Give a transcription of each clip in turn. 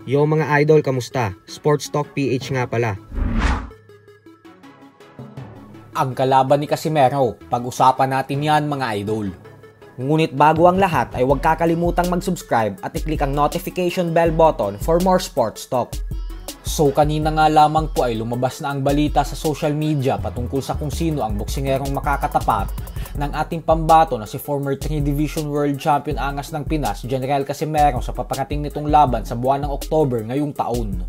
Yo mga idol, kamusta? Sports Talk PH nga pala. Ang kalaban ni Casimero, pag-usapan natin yan mga idol. Ngunit bago ang lahat ay huwag kakalimutang mag-subscribe at i-click ang notification bell button for more sports talk. So kanina nga lamang po ay lumabas na ang balita sa social media patungkol sa kung sino ang boksingerong makakatapat ng ating pambato na si former 3 Division World Champion Angas ng Pinas, General Casimero, sa paparating nitong laban sa buwan ng October ngayong taon.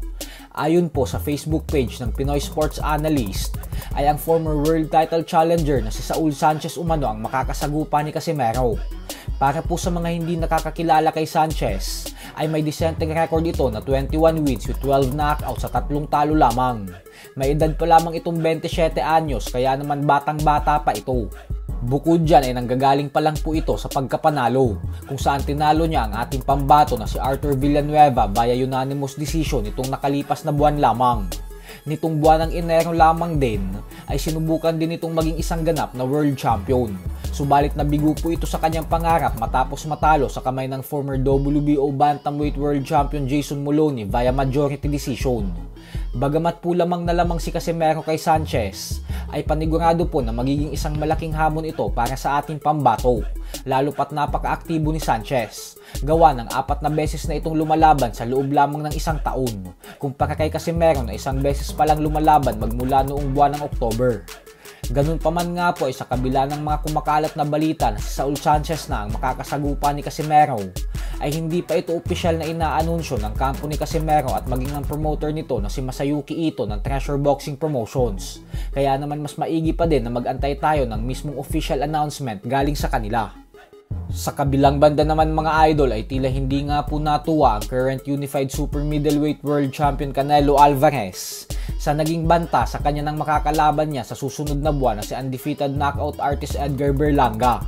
Ayon po sa Facebook page ng Pinoy Sports Analyst, ay ang former world title challenger na si Saul Sanchez umano ang makakasagupa ni Casimero. Para po sa mga hindi nakakakilala kay Sanchez, ay may dissenting record ito na 21 wins with 12 knockouts sa 3 talo lamang. May edad pa lamang itong 27 anyos kaya naman batang-bata pa ito. Bukod dyan ay nanggagaling pa lang po ito sa pagkapanalo, kung saan tinalo niya ang ating pambato na si Arthur Villanueva via unanimous decision itong nakalipas na buwan lamang. Nitong buwan ng Enero lamang din ay sinubukan din itong maging isang ganap na world champion. Subalit nabigo po ito sa kanyang pangarap matapos matalo sa kamay ng former WBO Bantamweight World Champion Jason Moloney via majority decision. Bagamat po lamang na lamang si Casimero kay Sanchez, ay panigurado po na magiging isang malaking hamon ito para sa ating pambato, lalo pat napaka-aktibo ni Sanchez. Gawa ng 4 na beses na itong lumalaban sa loob lamang ng isang taon, kumpara kay Casimero na isang beses pa lang lumalaban magmula noong buwan ng October. Ganun pa man nga po ay sa kabila ng mga kumakalat na balita na si Saul Sanchez na ang makakasagupa ni Casimero, ay hindi pa ito opisyal na inaanunsyo ng kampo ni Casimero at maging ang promoter nito na si Masayuki Ito ng Treasure Boxing Promotions. Kaya naman mas maigi pa din na mag-antay tayo ng mismong official announcement galing sa kanila. Sa kabilang banda naman mga idol ay tila hindi nga po natuwa ang current Unified Super Middleweight World Champion Canelo Alvarez sa naging banta sa kanya ng makakalaban niya sa susunod na buwan na si undefeated knockout artist Edgar Berlanga.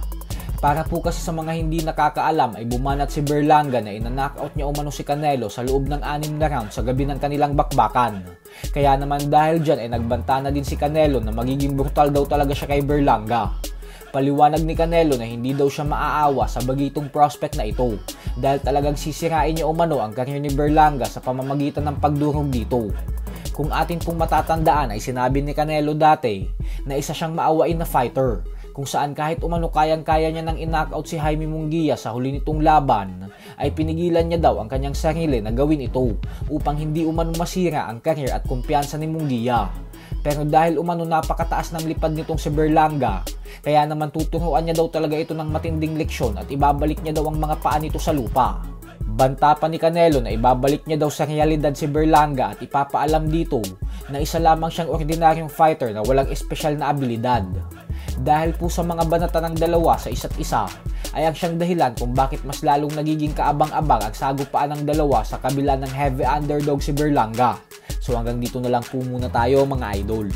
Para po kasi sa mga hindi nakakaalam ay bumanat si Berlanga na ina-knockout niya umano si Canelo sa loob ng 6 na round sa gabi ng kanilang bakbakan. Kaya naman dahil dyan ay nagbanta na din si Canelo na magiging brutal daw talaga siya kay Berlanga. Paliwanag ni Canelo na hindi daw siya maaawa sa bagitong prospect na ito dahil talagang sisirain niya umano ang karyer ni Berlanga sa pamamagitan ng pagdurog dito. Kung atin pong matatandaan ay sinabi ni Canelo dati na isa siyang maawain na fighter, kung saan kahit umano kayang-kaya niya nang in-knockout si Jaime Munguia sa huli nitong laban, ay pinigilan niya daw ang kanyang sarili na gawin ito upang hindi umano masira ang career at kumpiyansa ni Munguia. Pero dahil umano napakataas ng lipad nitong si Berlanga, kaya naman tuturuan niya daw talaga ito ng matinding leksyon at ibabalik niya daw ang mga paa nito sa lupa. Banta pa ni Canelo na ibabalik niya daw sa realidad si Berlanga at ipapaalam dito na isa lamang siyang ordinaryong fighter na walang espesyal na abilidad. Dahil po sa mga banata ng dalawa sa isa't isa, ay ang siyang dahilan kung bakit mas lalong nagiging kaabang-abang ang sagupaan ng dalawa sa kabila ng heavy underdog si Berlanga. So hanggang dito na lang po muna tayo mga idol.